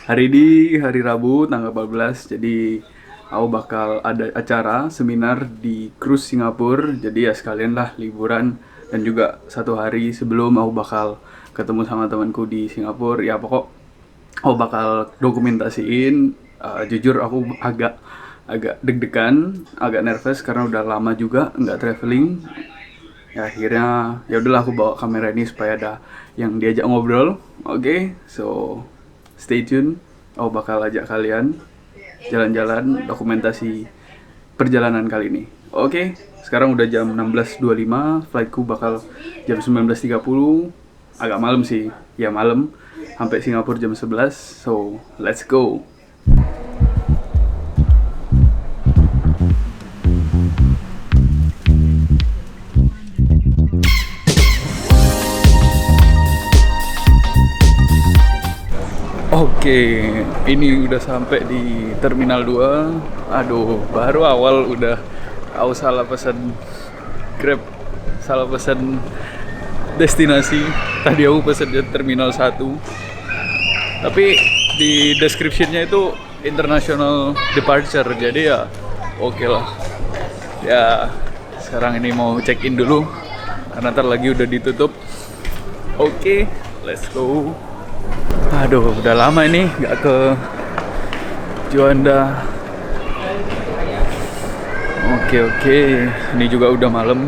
Hari ini hari Rabu tanggal 14, jadi aku bakal ada acara seminar di cruise Singapura. Jadi ya sekalian lah liburan dan juga satu hari sebelum aku bakal ketemu sama temanku di Singapura. Ya pokok aku bakal dokumentasiin. Jujur aku agak agak deg-degan, agak nervous karena udah lama juga nggak traveling. Ya akhirnya ya udahlah aku bawa kamera ini supaya ada yang diajak ngobrol. Oke, so stay tune. Aku bakal ajak kalian jalan-jalan dokumentasi perjalanan kali ini. Oke, sekarang udah jam 16.25, flightku bakal jam 19.30. Agak malam sih, ya malam. Sampai Singapura jam 11, so let's go. Oke, ini udah sampai di Terminal 2. Aduh, baru awal udah aku salah pesan Grab, salah pesan destinasi. Tadi aku pesan di Terminal 1. Tapi di description-nya itu international departure. Jadi ya oke lah. Ya, sekarang ini mau check in dulu karena ntar lagi udah ditutup. Oke, let's go. Aduh, udah lama ini nggak ke Juanda. Oke, ini juga udah malam.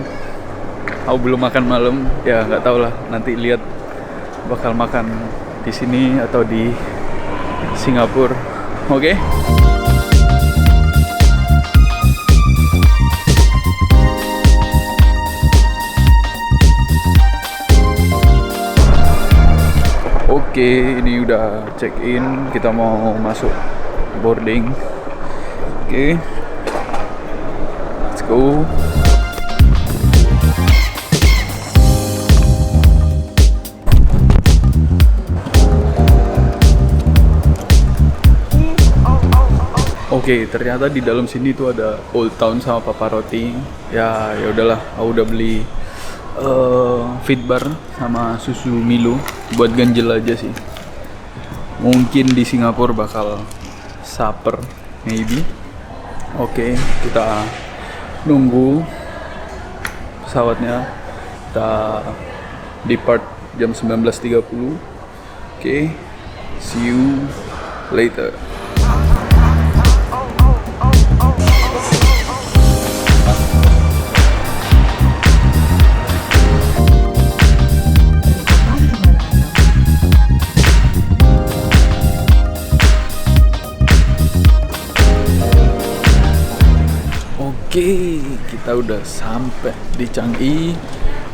Aku belum makan malam. Ya nggak tahu lah. Nanti lihat bakal makan di sini atau di Singapura. Oke. Oke, ini udah check in. Kita mau masuk boarding. Oke, let's go. Oke, ternyata di dalam sini tuh ada Old Town sama Papa Roti. Ya udahlah, aku udah beli Fit Bar sama susu Milo buat ganjel aja sih. Mungkin di Singapura bakal supper, maybe. Oke, kita nunggu pesawatnya. Kita depart jam 19.30. Oke, see you later. Oke, kita udah sampai di Changi.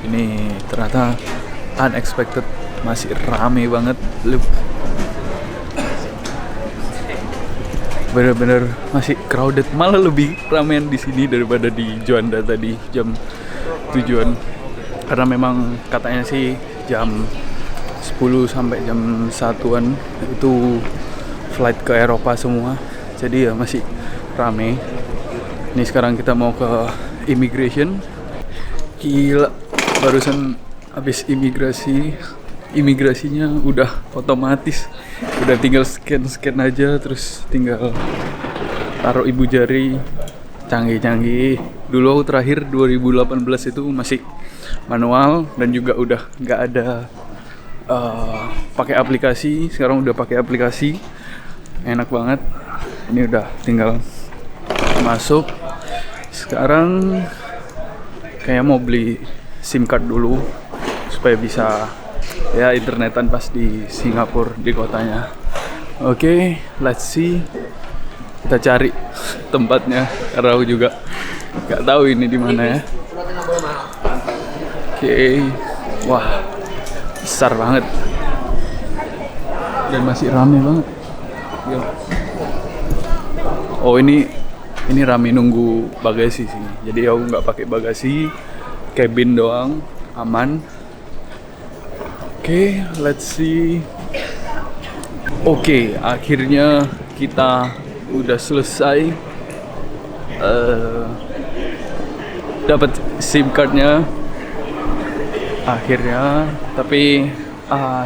Ini ternyata unexpected, masih rame banget. Bener-bener masih crowded, malah lebih ramean di sini daripada di Juanda tadi jam tujuan. Karena memang katanya sih jam 10 sampai jam 1-an itu flight ke Eropa semua. Jadi ya masih rame. Ini sekarang kita mau ke immigration. Gila, barusan habis imigrasinya udah otomatis. Udah tinggal scan aja, terus tinggal taruh ibu jari. Canggih. Dulu aku terakhir 2018 itu masih manual dan juga udah nggak ada pakai aplikasi. Sekarang udah pakai aplikasi, enak banget. Ini udah tinggal masuk. Sekarang kayak mau beli SIM card dulu supaya bisa ya internetan pas di Singapura, di kotanya. Oke, let's see. Kita cari tempatnya karena aku juga nggak tahu ini di mana ya. Oke, wah besar banget dan masih rame banget. Oh, ini rame nunggu bagasi sih. Jadi aku nggak pakai bagasi, cabin doang, aman. Oke, let's see. Oke, akhirnya kita udah selesai dapat SIM cardnya akhirnya. Tapi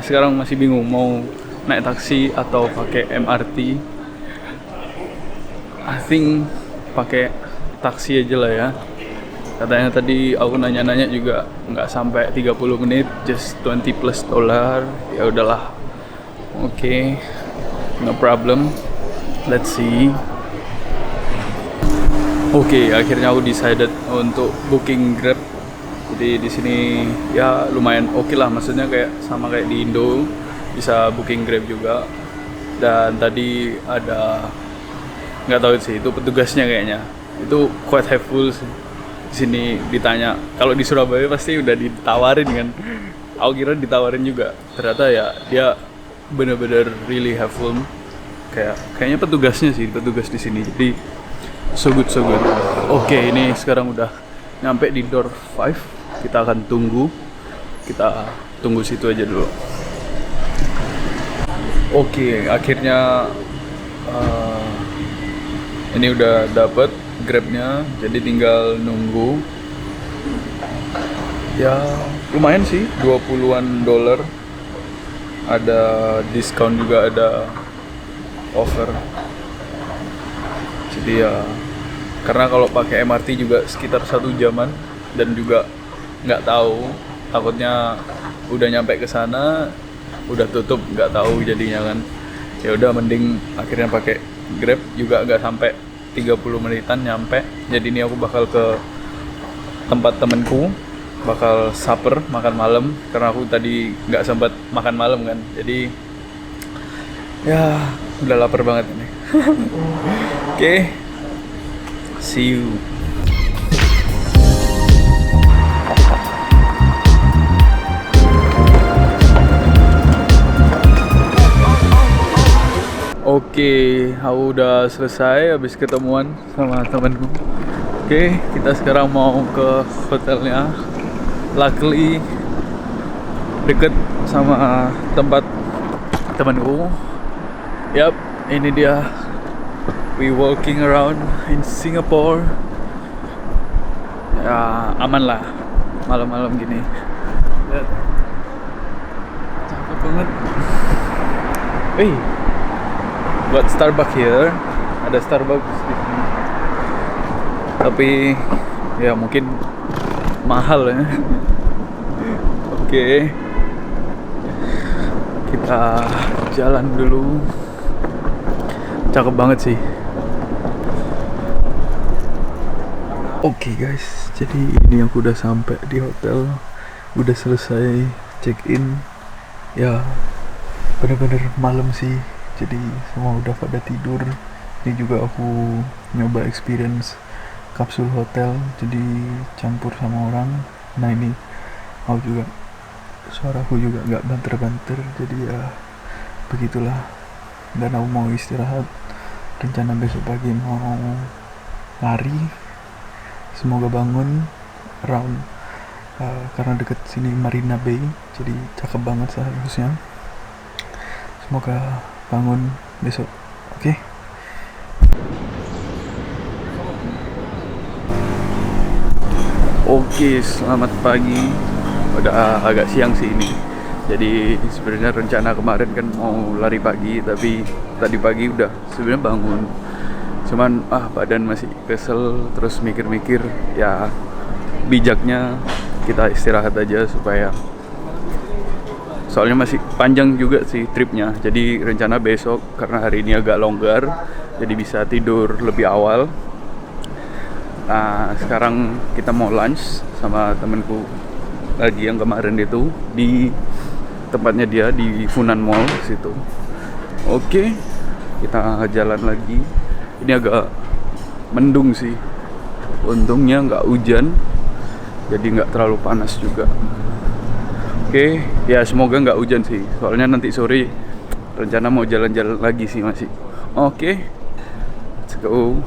sekarang masih bingung mau naik taksi atau pakai MRT. I think pakai taksi aja lah ya. Katanya tadi aku nanya-nanya juga nggak sampai 30 menit, just $20+. Ya udahlah. Oke, no problem. Let's see. Oke, akhirnya aku decided untuk booking Grab. Jadi di sini ya lumayan oke lah, maksudnya kayak sama kayak di Indo, bisa booking Grab juga. Dan tadi ada, nggak tahu sih itu petugasnya kayaknya, itu quite helpful sih. Di sini ditanya, kalau di Surabaya pasti udah ditawarin kan. Aku kira ditawarin juga, ternyata ya dia bener-bener really helpful. Kayaknya petugas di sini. Jadi so good. Oke, ini sekarang udah nyampe di door 5. Kita akan tunggu. Kita tunggu situ aja dulu. Oke, akhirnya ini udah dapet Grabnya, jadi tinggal nunggu. Ya lumayan sih, $20-an. Ada diskon juga, ada offer. Jadi ya, karena kalau pakai MRT juga sekitar 1 jaman, dan juga nggak tahu, takutnya udah nyampe ke sana udah tutup, nggak tahu jadinya kan. Ya udah, mending akhirnya pakai Grab, juga nggak sampai 30 menitan nyampe. Jadi ini aku bakal ke tempat temenku, bakal supper, makan malam, karena aku tadi nggak sempat makan malam kan. Jadi ya udah lapar banget ini. Oke, see you. Oke, aku udah selesai habis ketemuan sama temanku. Oke, kita sekarang mau ke hotelnya. Luckily deket sama tempat temanku. Yap, ini dia. We walking around in Singapore. Ya, aman lah malam-malam gini. Lihat, cakep banget. Buat Starbucks here, ada Starbucks di sini. Tapi ya mungkin mahal ya. Oke, kita jalan dulu. Cakep banget sih. Oke guys, jadi ini aku udah sampai di hotel, udah selesai check in. Ya bener-bener malam sih, jadi semua udah pada tidur. Ini juga aku nyoba experience kapsul hotel, jadi campur sama orang. Nah ini aku juga, suaraku juga nggak banter-banter, jadi ya begitulah. Dan aku mau istirahat, rencana besok pagi mau lari. Semoga bangun around karena deket sini Marina Bay, jadi cakep banget seharusnya. Semoga bangun besok. Oke. Oke, selamat pagi. Udah agak siang sih ini. Jadi sebenarnya rencana kemarin kan mau lari pagi, tapi tadi pagi udah sebenarnya bangun. Cuman badan masih kesel, terus mikir-mikir, ya bijaknya kita istirahat aja supaya, soalnya masih panjang juga sih tripnya. Jadi rencana besok, karena hari ini agak longgar, jadi bisa tidur lebih awal. Nah sekarang kita mau lunch sama temenku lagi yang kemarin itu, di tempatnya dia di Funan Mall situ. Oke, kita jalan lagi. Ini agak mendung sih, untungnya nggak hujan, jadi nggak terlalu panas juga. Oke, ya semoga nggak hujan sih, soalnya nanti sore rencana mau jalan-jalan lagi sih masih. Oke, let's go.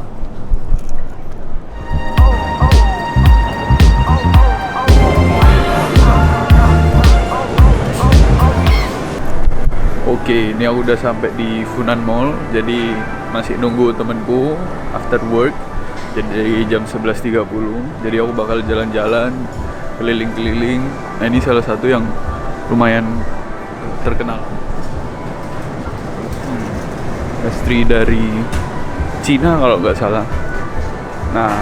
Oke, ini aku udah sampai di Funan Mall, jadi masih nunggu temenku after work. Jadi jam 11.30, jadi aku bakal jalan-jalan, keliling-keliling. Nah ini salah satu yang lumayan terkenal. pastry dari Cina kalau nggak salah. Nah,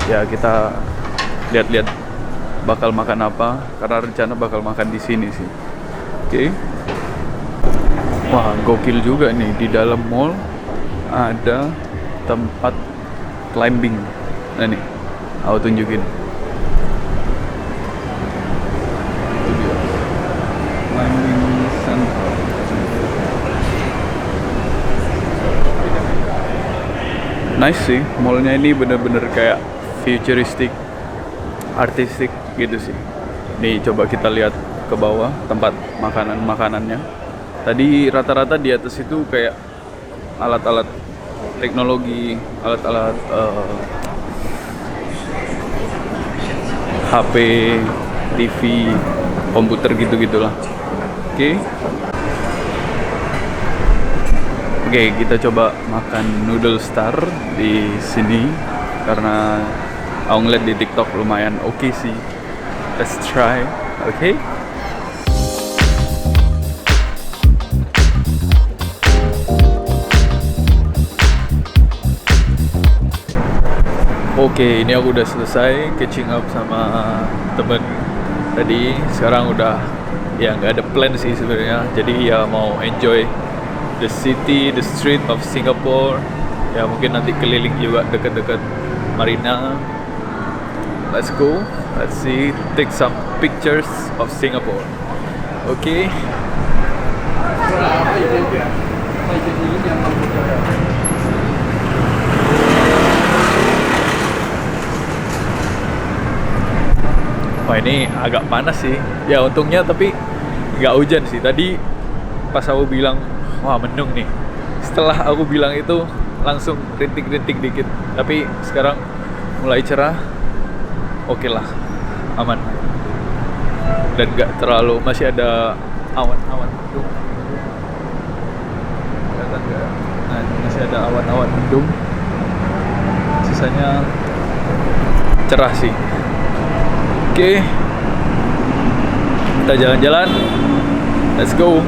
ya kita lihat-lihat bakal makan apa, karena rencana bakal makan di sini sih. Oke. Wah, gokil juga nih, di dalam mall ada tempat climbing. Nah nih, aku tunjukin. Itu dia. Climbing center. Nice sih, mallnya ini bener-bener kayak futuristic, artistik gitu sih. Nih coba kita lihat ke bawah tempat makanannya. Tadi rata-rata di atas itu kayak alat-alat teknologi, alat-alat HP, TV, komputer gitu-gitulah. Oke, kita coba makan noodle star di sini karena aku ngeliat di TikTok lumayan oke sih. Let's try, oke? Oke, ini aku udah selesai catching up sama temen tadi. Sekarang udah ya nggak ada plan sih sebenarnya. Jadi ya mau enjoy the city, the street of Singapore. Ya mungkin nanti keliling juga dekat-dekat Marina. Let's go. Let's see, take some pictures of Singapore. Okay. Wah, ini agak panas sih. Ya untungnya tapi nggak hujan sih. Tadi pas aku bilang, wah mendung nih. Setelah aku bilang itu langsung rintik-rintik dikit. Tapi sekarang mulai cerah. Oke lah, aman. Dan nggak terlalu, masih ada awan-awan mendung. Kelihatan nggak? Nah, masih ada awan-awan mendung. Sisanya cerah sih. Oke, kita jalan-jalan. Let's go.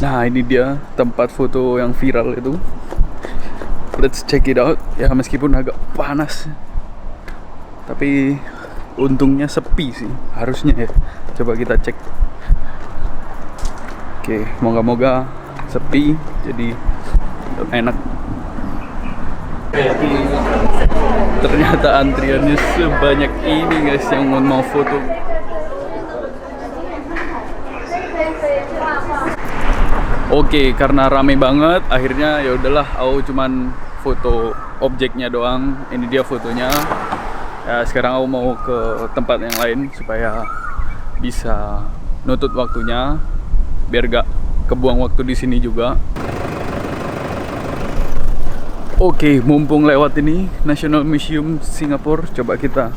Nah, ini dia tempat foto yang viral itu. Let's check it out. Ya meskipun agak panas, tapi untungnya sepi sih, harusnya ya. Coba kita cek. Oke, moga-moga sepi, jadi enak. Ternyata antriannya sebanyak ini guys yang mau foto. Oke, karena rame banget, akhirnya ya udahlah, aku cuman foto objeknya doang. Ini dia fotonya. Ya, sekarang aku mau ke tempat yang lain supaya bisa nutut waktunya, biar gak kebuang waktu di sini juga. Oke, mumpung lewat ini National Museum Singapore, coba kita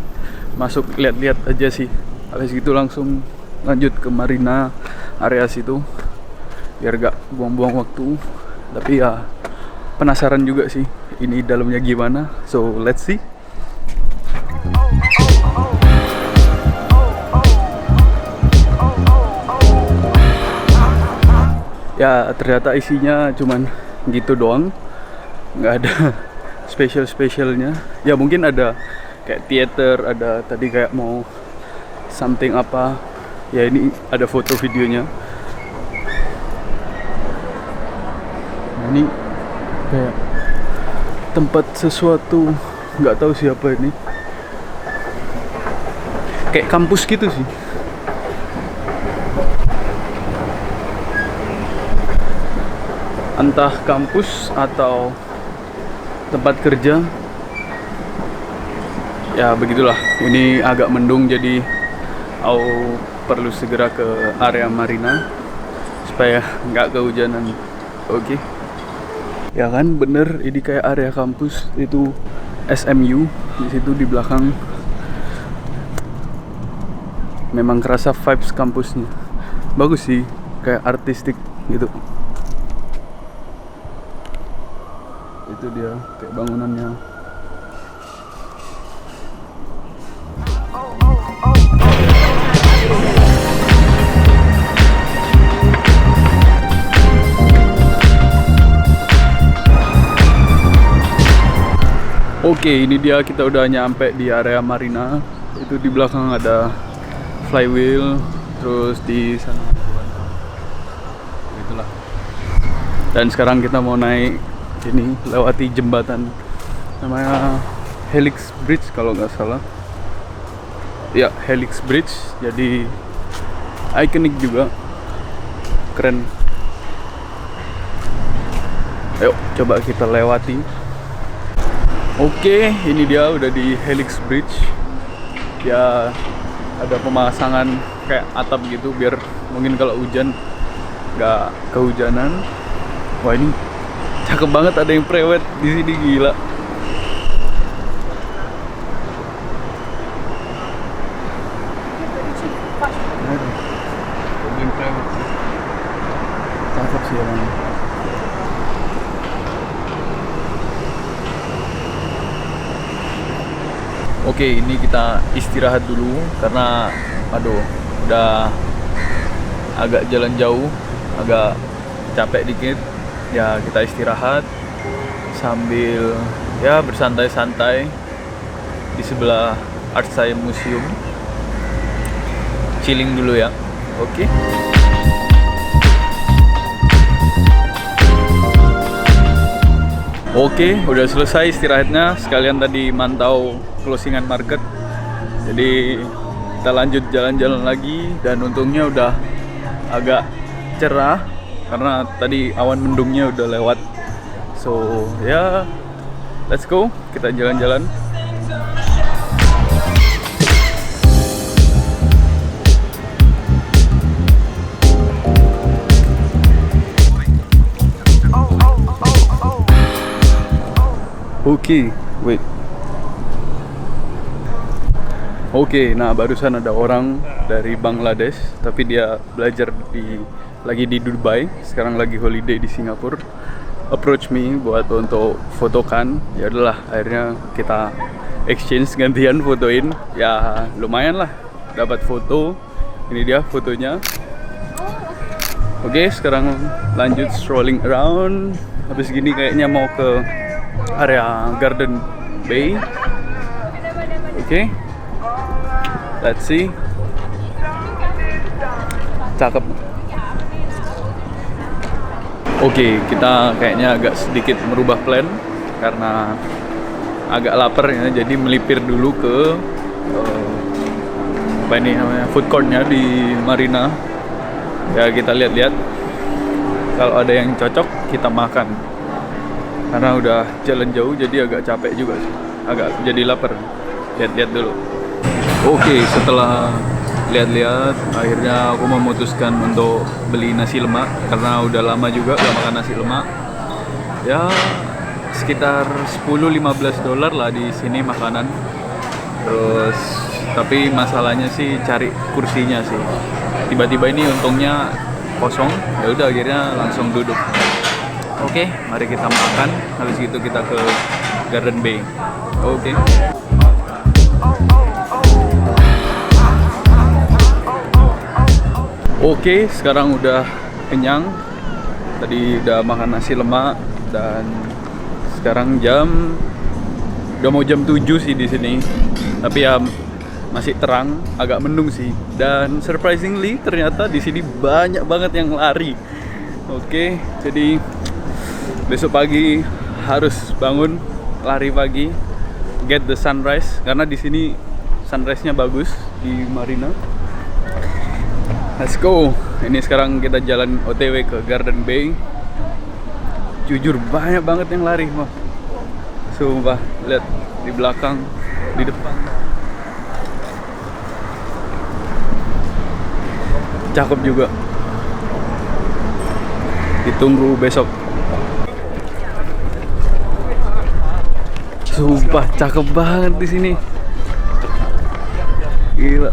masuk lihat-lihat aja sih. Habis gitu langsung lanjut ke Marina area situ, biar gak buang-buang waktu. Tapi ya penasaran juga sih ini dalamnya gimana. So let's see. Ya ternyata isinya cuman gitu doang, nggak ada spesialnya. Ya mungkin ada kayak theater, ada tadi kayak mau something apa. Ya ini ada foto videonya. Nah, ini kayak tempat sesuatu, nggak tahu siapa ini. Kayak kampus gitu sih. Entah kampus atau tempat kerja. Ya begitulah. Ini agak mendung, jadi aku perlu segera ke area Marina supaya nggak kehujanan. Oke. Ya kan bener, ini kayak area kampus itu SMU di situ di belakang. Memang kerasa vibes kampusnya. Bagus sih, kayak artistik gitu. Itu dia kayak bangunannya. Oke, ini dia, kita udah nyampe di area marina. Itu di belakang ada flywheel, terus di sana itulah. Dan sekarang kita mau naik ini, lewati jembatan namanya Helix Bridge kalau nggak salah. Ya, Helix Bridge. Jadi ikonik juga, keren. Ayo coba kita lewati. Oke, ini dia udah di Helix Bridge. Ya, ada pemasangan kayak atap gitu biar mungkin kalau hujan nggak kehujanan. Wah, ini cakep banget, ada yang prewed di sini, gila. Ada yang prewed. Cakep sih emang. Oke, ini kita istirahat dulu karena udah agak jalan jauh, agak capek dikit. Ya, kita istirahat sambil ya bersantai-santai di sebelah Art Science Museum. Chilling dulu ya. Oke. Oke, udah selesai istirahatnya. Sekalian tadi mantau closingan market. Jadi kita lanjut jalan-jalan lagi. Dan untungnya udah agak cerah karena tadi awan mendungnya udah lewat. So ya, let's go, kita jalan-jalan. Oke, wait. Oke, nah barusan ada orang dari Bangladesh, tapi dia belajar lagi di Dubai, sekarang lagi holiday di Singapura. Approach me buat untuk fotokan. Ya udahlah, akhirnya kita exchange, gantian fotoin. Ya lumayan lah, dapat foto. Ini dia fotonya. Oke, sekarang lanjut strolling around. Habis gini kayaknya mau ke area Garden Bay. Oke, let's see. Cakep. Oke, kita kayaknya agak sedikit merubah plan karena agak lapar ya, jadi melipir dulu ke apa ini namanya, food courtnya di Marina. Ya, kita lihat-lihat, kalau ada yang cocok kita makan. Karena udah jalan jauh jadi agak capek juga sih, agak jadi lapar. Lihat-lihat dulu. Oke, setelah lihat-lihat akhirnya aku memutuskan untuk beli nasi lemak karena udah lama juga gak makan nasi lemak. Ya sekitar 10-15 dolar lah di sini makanan. Terus tapi masalahnya sih cari kursinya sih. Tiba-tiba ini untungnya kosong. Ya udah akhirnya langsung duduk. Oke, mari kita makan. Habis itu kita ke Garden Bay. Oke. Oke, sekarang udah kenyang. Tadi udah makan nasi lemak dan sekarang udah mau jam 7 sih di sini. Tapi ya masih terang, agak mendung sih. Dan surprisingly ternyata di sini banyak banget yang lari. Oke, jadi besok pagi harus bangun lari pagi, get the sunrise karena di sini sunrise-nya bagus di Marina. Let's go. Ini sekarang kita jalan OTW ke Garden Bay. Jujur banyak banget yang lari, mah. Sumpah, lihat di belakang, di depan. Cakep juga. Ditunggu besok. Sumpah, cakep banget di sini. Gila.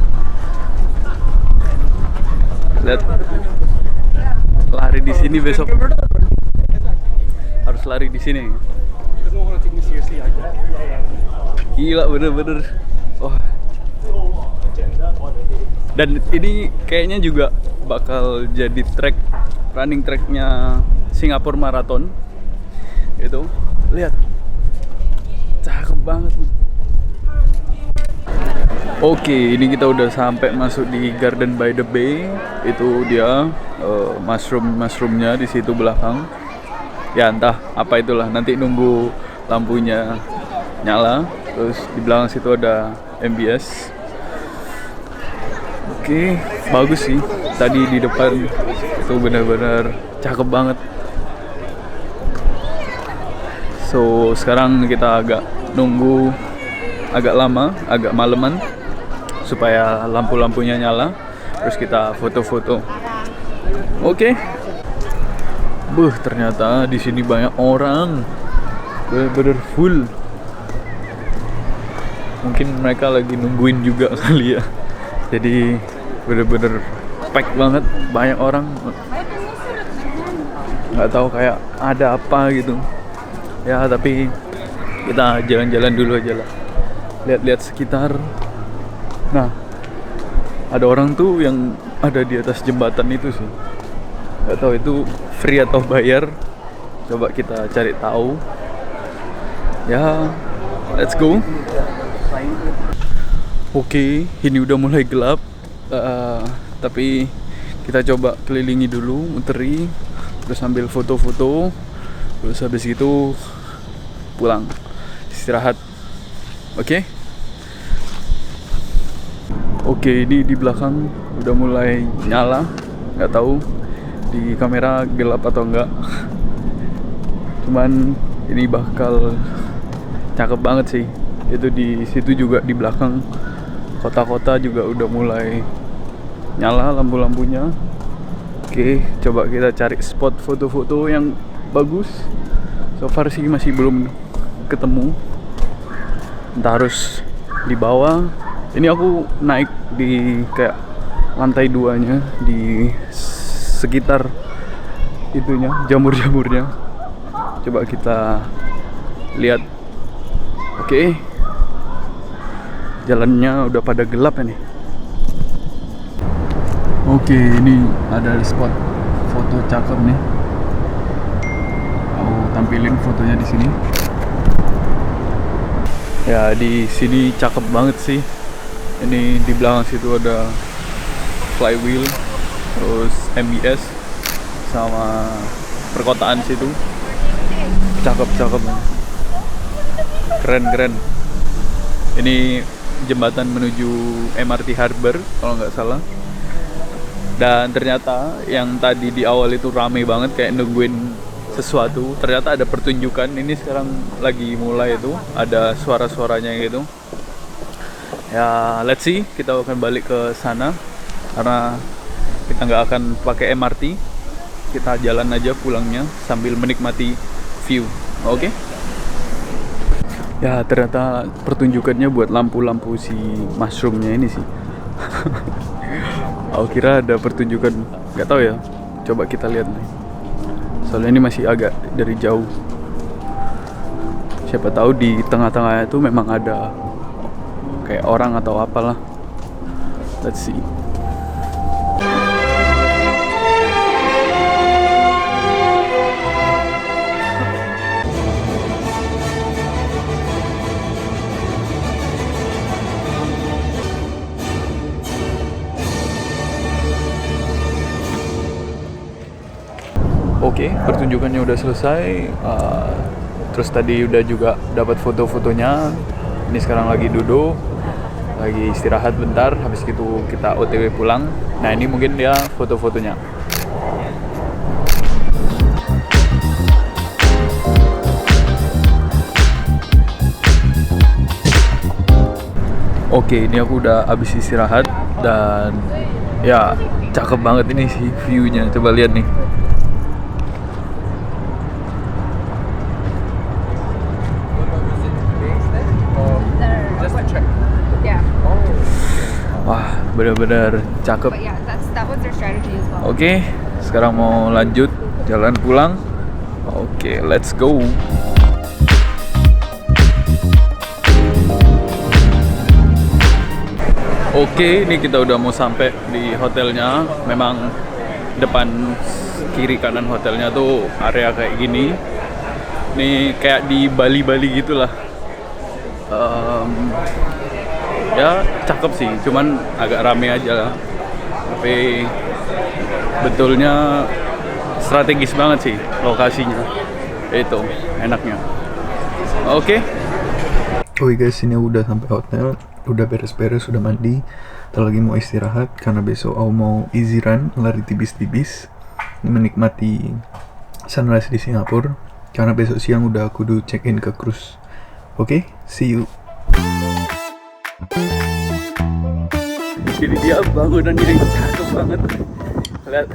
Lihat. Lari di sini besok. Harus lari di sini. Gila bener-bener. Wah. Dan ini kayaknya juga bakal jadi running tracknya Singapore Marathon. Itu, lihat, cakep banget. Oke, ini kita udah sampai masuk di Garden by the Bay. Itu dia mushroomnya di situ belakang. Ya entah apa itulah, nanti nunggu lampunya nyala. Terus di belakang situ ada MBS. Oke, bagus sih. Tadi di depan itu benar-benar cakep banget. So sekarang kita agak nunggu agak lama, agak maleman supaya lampu-lampunya nyala. Terus kita foto-foto. Oke. Ternyata di sini banyak orang. Bener-bener full. Mungkin mereka lagi nungguin juga kali ya. Jadi bener-bener pack banget, banyak orang. Nggak tahu kayak ada apa gitu. Ya tapi kita jalan-jalan dulu aja lah. Lihat-lihat sekitar. Nah, ada orang tuh yang ada di atas jembatan itu sih. Nggak tahu itu free atau bayar. Coba kita cari tahu. Ya, let's go. Oke, ini udah mulai gelap. Tapi kita coba kelilingi dulu, muteri, terus ambil foto-foto. Terus habis itu pulang, istirahat. Oke. Oke, ini di belakang udah mulai nyala. Nggak tahu di kamera gelap atau enggak. Cuman ini bakal cakep banget sih. Itu di situ juga di belakang kota-kota juga udah mulai nyala lampu-lampunya. Oke, coba kita cari spot foto-foto yang bagus. So far sih masih belum ketemu. Entah harus di bawah. Ini aku naik di kayak lantai 2-nya di sekitar itunya, jamur-jamurnya. Coba kita lihat. Oke. Jalannya udah pada gelap ya nih. Oke, ini ada spot foto cakep nih. Aku tampilin fotonya di sini. Ya, di sini cakep banget sih. Ini di belakang situ ada flywheel, terus MBS sama perkotaan situ. Cakep-cakep. Keren-keren. Ini jembatan menuju MRT Harbour kalau nggak salah. Dan ternyata yang tadi di awal itu rame banget kayak nungguin sesuatu. Ternyata ada pertunjukan. Ini sekarang lagi mulai itu, ada suara-suaranya gitu. Ya, let's see, kita akan balik ke sana karena kita nggak akan pakai MRT. Kita jalan aja pulangnya sambil menikmati view. Oke? Ya, ternyata pertunjukannya buat lampu-lampu si mushroomnya ini sih. Aku kira ada pertunjukan, nggak tahu ya. Coba kita lihat nih. Soalnya ini masih agak dari jauh. Siapa tahu di tengah-tengahnya itu memang ada kayak orang atau apalah. Let's see. Oke, pertunjukannya udah selesai. Terus tadi udah juga dapat foto-fotonya. Ini sekarang lagi duduk, lagi istirahat bentar. Habis itu kita OTW pulang. Nah, ini mungkin dia foto-fotonya. Oke, ini aku udah habis istirahat dan ya cakep banget ini sih view-nya. Coba lihat nih. Wah, benar-benar cakep. Oke, sekarang mau lanjut jalan pulang. Oke, let's go. Oke, ini kita udah mau sampai di hotelnya. Memang depan kiri kanan hotelnya tuh area kayak gini. Ini kayak di Bali-Bali gitulah. Ya cakep sih, cuman agak rame aja lah. Tapi betulnya strategis banget sih lokasinya. Itu enaknya. Oke. Oke guys, ini udah sampai hotel, udah beres-beres, udah mandi. Kita lagi mau istirahat karena besok aku mau easy run, lari tipis-tipis, menikmati sunrise di Singapura. Karena besok siang udah kudu check in ke cruise. Oke, see you. Jadi dia bangunan ini cakep banget. Lihat.